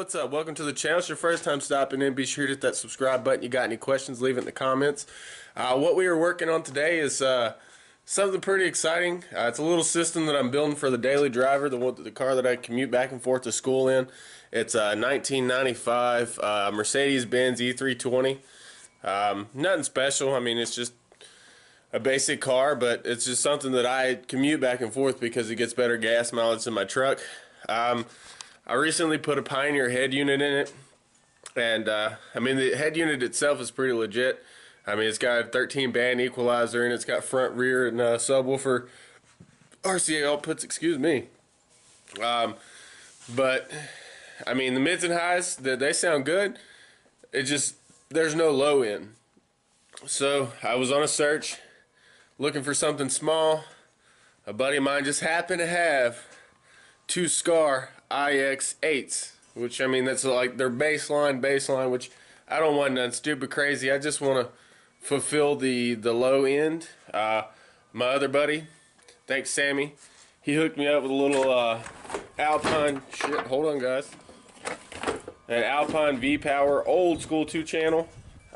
what's up? Welcome to the channel. It's your first time stopping in. Be sure to hit that subscribe button. You got any questions, leave it in the comments. What we are working on today is something pretty exciting. It's a little system that I'm building for the daily driver, the car that I commute back and forth to school in. It's a 1995 Mercedes-Benz E320. Nothing special. I mean, it's just a basic car, but it's just something that I commute back and forth because it gets better gas mileage than my truck. I recently put a Pioneer head unit in it, and I mean, the head unit itself is pretty legit. I mean, it's got a 13 band equalizer, and it's got front, rear, and subwoofer RCA outputs, excuse me. But I mean, the mids and highs, they sound good. It just, there's no low end. So I was on a search looking for something small. A buddy of mine just happened to have two Skar IX8s, which, I mean, that's like their baseline, which I don't want nothing stupid crazy. I just want to fulfill the low end. My other buddy, thanks Sammy, he hooked me up with a little Alpine, hold on guys, an Alpine V-Power old school 2-channel.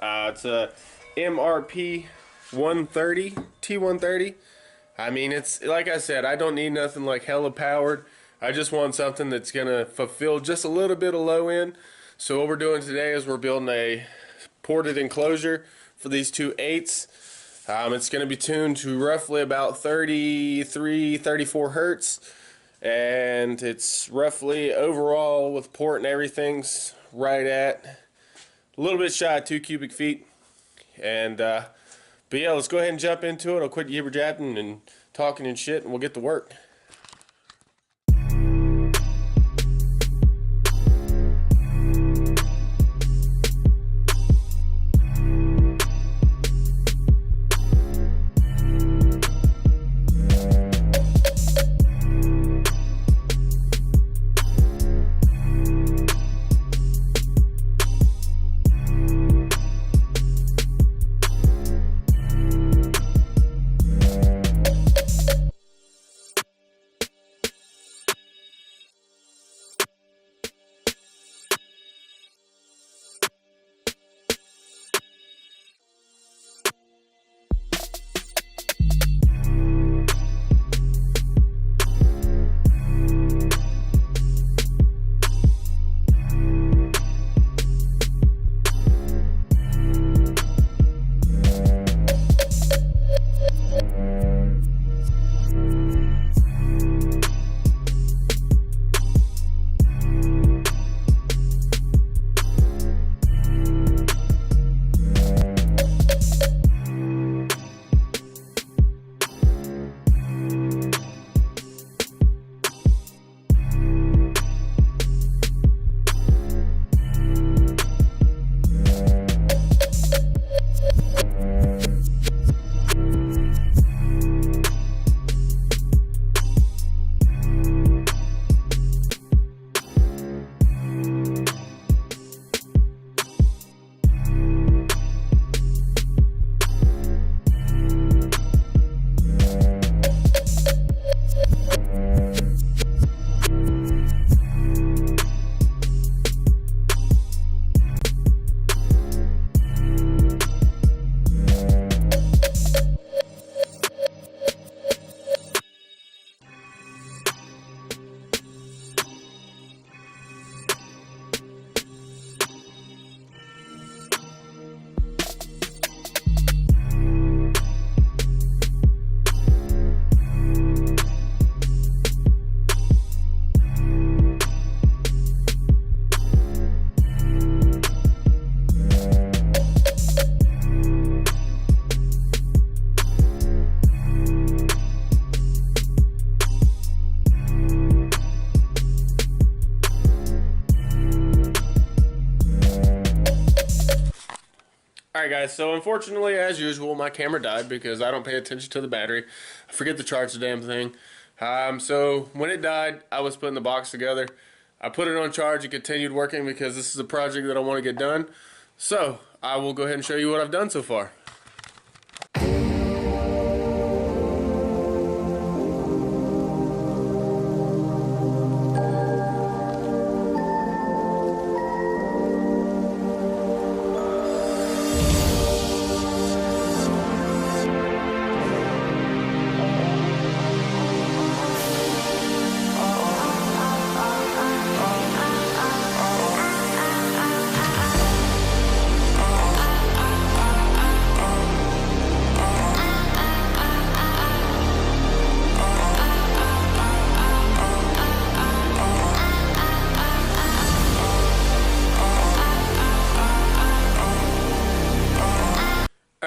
It's a MRP 130 T130. I mean, it's like I said, I don't need nothing like hella powered. I just want something that's gonna fulfill just a little bit of low end. So what we're doing today is we're building a ported enclosure for these two 8s. It's gonna be tuned to roughly about 33, 34 hertz, and it's roughly overall with port and everything's right at a little bit shy of 2 cubic feet. And but yeah, let's go ahead and jump into it. I'll quit jibber jabbing and talking and shit, and we'll get to work. Alright guys, so unfortunately, as usual, my camera died because I don't pay attention to the battery. I forget to charge the damn thing. So when it died, I was putting the box together. I put it on charge and continued working because this is a project that I want to get done. So I will go ahead and show you what I've done so far.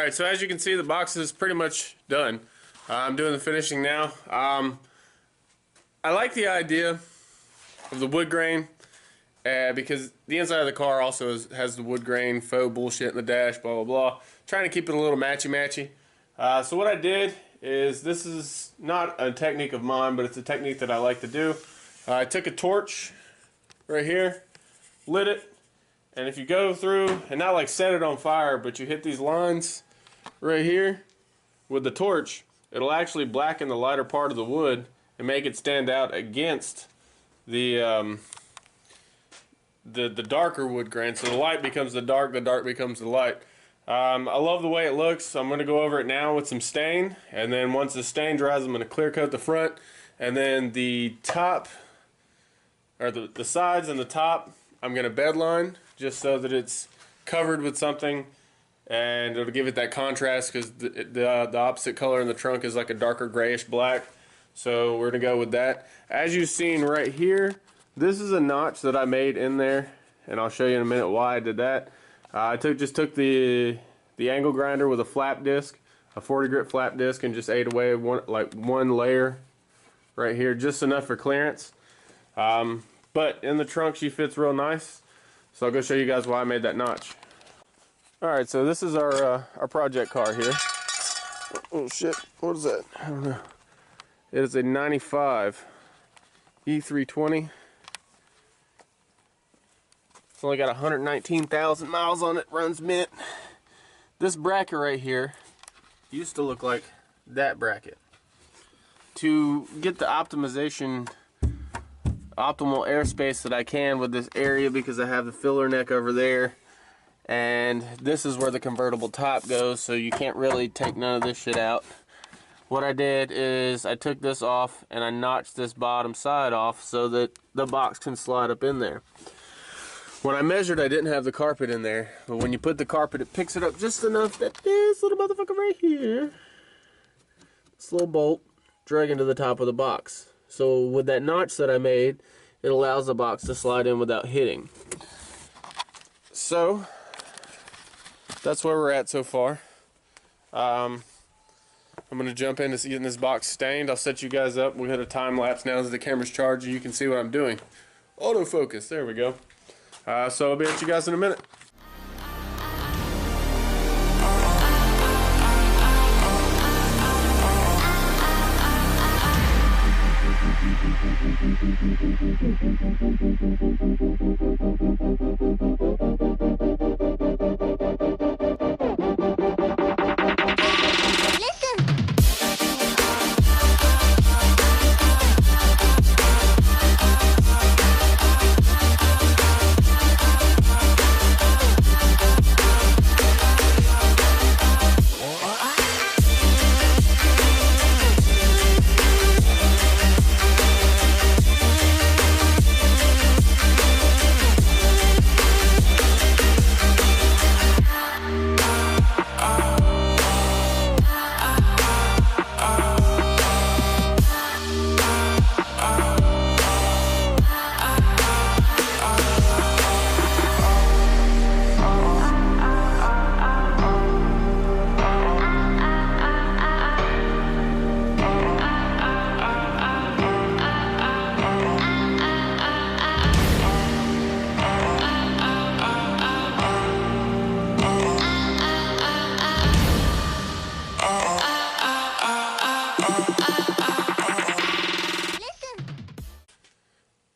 Alright, so as you can see, the box is pretty much done. I'm doing the finishing now. I like the idea of the wood grain because the inside of the car also has the wood grain, faux bullshit in the dash, blah, blah, blah. Trying to keep it a little matchy-matchy. So what I did is, this is not a technique of mine, but it's a technique that I like to do. I took a torch right here, lit it, and if you go through, and not like set it on fire, but you hit these lines right here with the torch, it'll actually blacken the lighter part of the wood and make it stand out against the darker wood grain. So the light becomes the dark becomes the light. I love the way it looks, so I'm going to go over it now with some stain, and then once the stain dries, I'm going to clear coat the front, and then the top, or the sides and the top, I'm going to bed line just so that it's covered with something, and it'll give it that contrast because the opposite color in the trunk is like a darker grayish black. So we're going to go with that. As you've seen right here, this is a notch that I made in there, and I'll show you in a minute why I did that. I just took the angle grinder with a flap disc, a 40 grit flap disc, and just ate away one layer right here, just enough for clearance. But in the trunk she fits real nice, so I'll go show you guys why I made that notch. Alright, so this is our project car here. Oh shit, what is that? I don't know. It is a 95 e320. It's only got 119,000 miles on it, runs mint. This bracket right here used to look like that bracket. To get the optimal airspace that I can with this area, because I have the filler neck over there, and this is where the convertible top goes, so you can't really take none of this shit out. What I did is I took this off and I notched this bottom side off so that the box can slide up in there. When I measured, I didn't have the carpet in there, but when you put the carpet, it picks it up just enough that this little motherfucker right here, this little bolt, drag into the top of the box. So with that notch that I made, it allows the box to slide in without hitting. So that's where we're at so far. I'm going to jump in to getting this box stained. I'll set you guys up. We had a time lapse now that the camera's charged and you can see what I'm doing. Autofocus, there we go. So I'll be at you guys in a minute.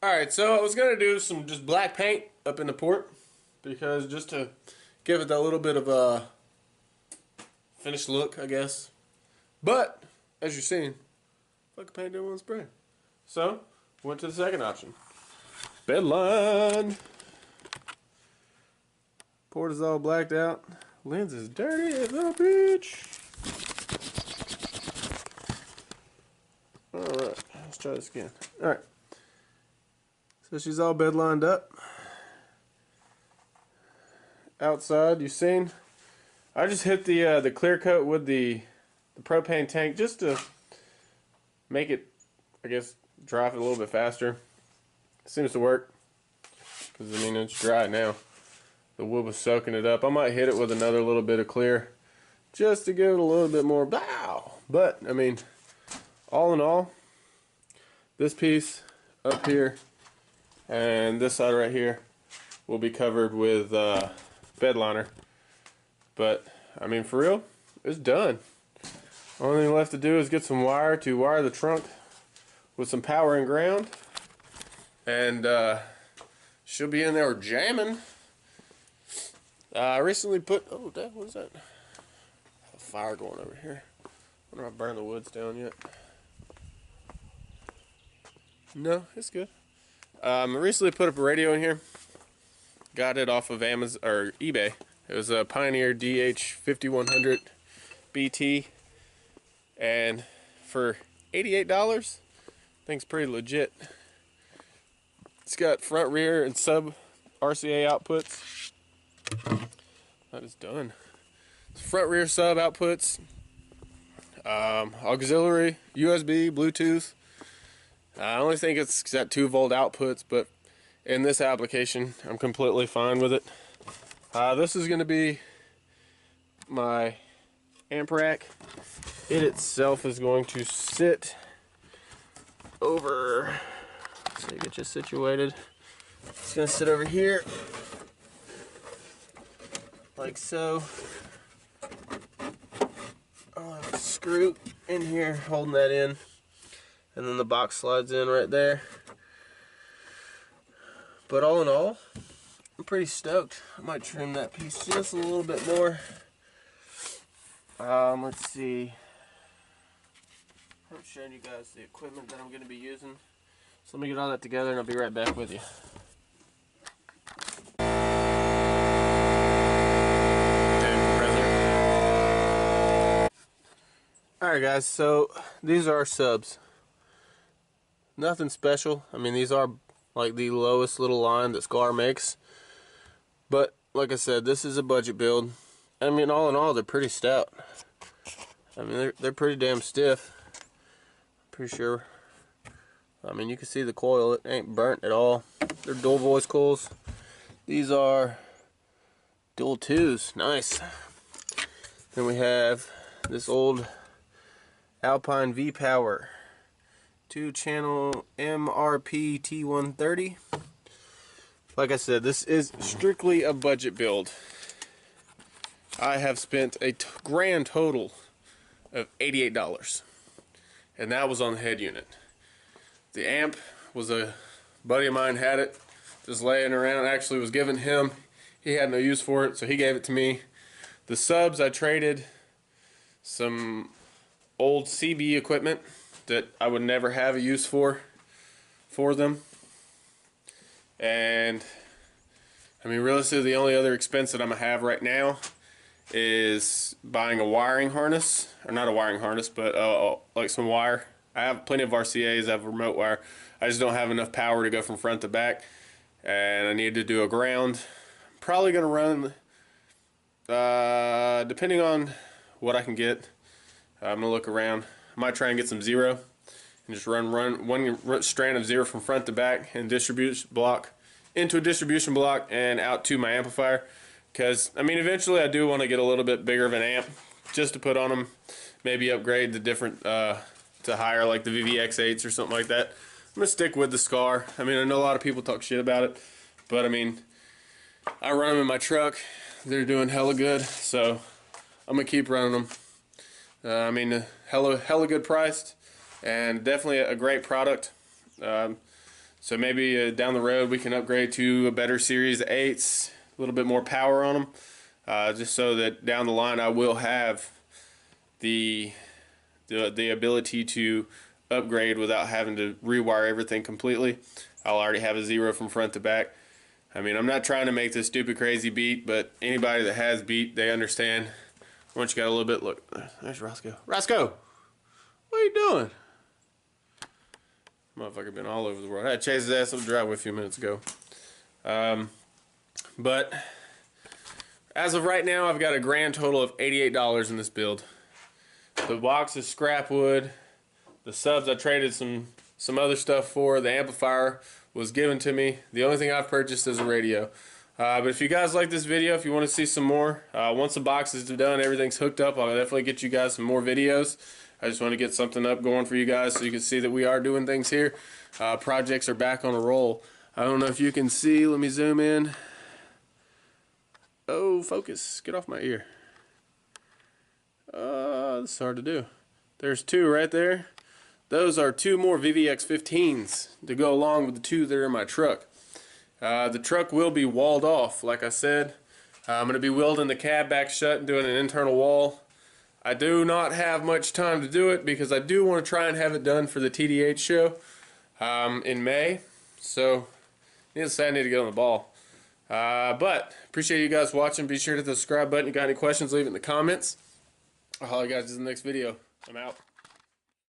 Alright, so I was going to do some just black paint up in the port, because just to give it that little bit of a finished look, I guess. But, as you're seeing, fucking paint didn't want to spray. So, went to the second option. Bed line. Port is all blacked out. Lens is dirty as little bitch. Alright, let's try this again. Alright. So she's all bed lined up. Outside, you've seen, I just hit the clear coat with the propane tank just to make it, I guess, dry it a little bit faster. Seems to work, because I mean it's dry now. The wood was soaking it up. I might hit it with another little bit of clear just to give it a little bit more bow. But I mean, all in all, this piece up here and this side right here will be covered with bed liner. But I mean, for real, it's done. Only thing left to do is get some wire to wire the trunk with some power and ground, and she'll be in there jamming. I recently put, oh dad, what is that? A fire going over here. I wonder if I burned the woods down yet. No, it's good. I recently put up a radio in here. Got it off of Amazon or eBay. It was a Pioneer DH5100 BT, and for $88, I think it's pretty legit. It's got front, rear, and sub RCA outputs. That is done. Front, rear, sub outputs. Auxiliary, USB, Bluetooth. I only think it's got 2-volt outputs, but in this application, I'm completely fine with it. This is going to be my amp rack. It itself is going to sit over, so you get you situated. It's going to sit over here, like so. I'll have a screw in here holding that in, and then the box slides in right there. But all in all, I'm pretty stoked. I might trim that piece just a little bit more. Let's see. I'm showing you guys the equipment that I'm going to be using. So let me get all that together and I'll be right back with you. Alright guys, so these are our subs. Nothing special. I mean, these are like the lowest little line that Skar makes. But like I said, this is a budget build. I mean, all in all, they're pretty stout. I mean, they're pretty damn stiff. Pretty sure. I mean, you can see the coil. It ain't burnt at all. They're dual voice coils. These are dual 2s. Nice. Then we have this old Alpine V-Power 2-channel MRP T130. Like I said, this is strictly a budget build. I have spent a grand total of $88, and that was on the head unit. The amp was a buddy of mine, had it just laying around. Actually was given him. He had no use for it, so he gave it to me. The subs, I traded some old CB equipment that I would never have a use for them. And I mean, realistically, the only other expense that I'm gonna have right now is buying a wiring harness, or not a wiring harness, but like some wire. I have plenty of RCAs, I have a remote wire. I just don't have enough power to go from front to back, and I need to do a ground. I'm probably gonna run, depending on what I can get. I'm gonna look around. I might try and get some zero and just run one strand of zero from front to back and distribution block into a distribution block and out to my amplifier. Because I mean, eventually I do want to get a little bit bigger of an amp just to put on them. Maybe upgrade the different to higher, like the VVX8s or something like that. I'm gonna stick with the Skar. I mean, I know a lot of people talk shit about it, but I mean, I run them in my truck. They're doing hella good, so I'm gonna keep running them. I mean, hella good priced, and definitely a great product. So maybe down the road we can upgrade to a better series of 8s, a little bit more power on them, just so that down the line I will have the ability to upgrade without having to rewire everything completely. I'll already have a zero from front to back. I mean, I'm not trying to make this stupid crazy beat, but anybody that has beat, they understand. Once you got a little bit, look, there's Roscoe. Roscoe, what are you doing? Motherfucker been all over the world. I had to chase his ass up the driveway a few minutes ago. But as of right now, I've got a grand total of $88 in this build. The box is scrap wood. The subs I traded some other stuff for. The amplifier was given to me. The only thing I've purchased is a radio. But if you guys like this video, if you want to see some more, once the box is done, everything's hooked up, I'll definitely get you guys some more videos. I just want to get something up going for you guys so you can see that we are doing things here. Projects are back on a roll. I don't know if you can see. Let me zoom in. Oh, focus. Get off my ear. This is hard to do. There's two right there. Those are two more VVX-15s to go along with the two that are in my truck. The truck will be walled off, like I said. I'm going to be welding the cab back shut and doing an internal wall. I do not have much time to do it because I do want to try and have it done for the TDH show in May. So, needless to say, I need to get on the ball. But, appreciate you guys watching. Be sure to hit the subscribe button. If you got any questions, leave it in the comments. I'll holler you guys in the next video. I'm out.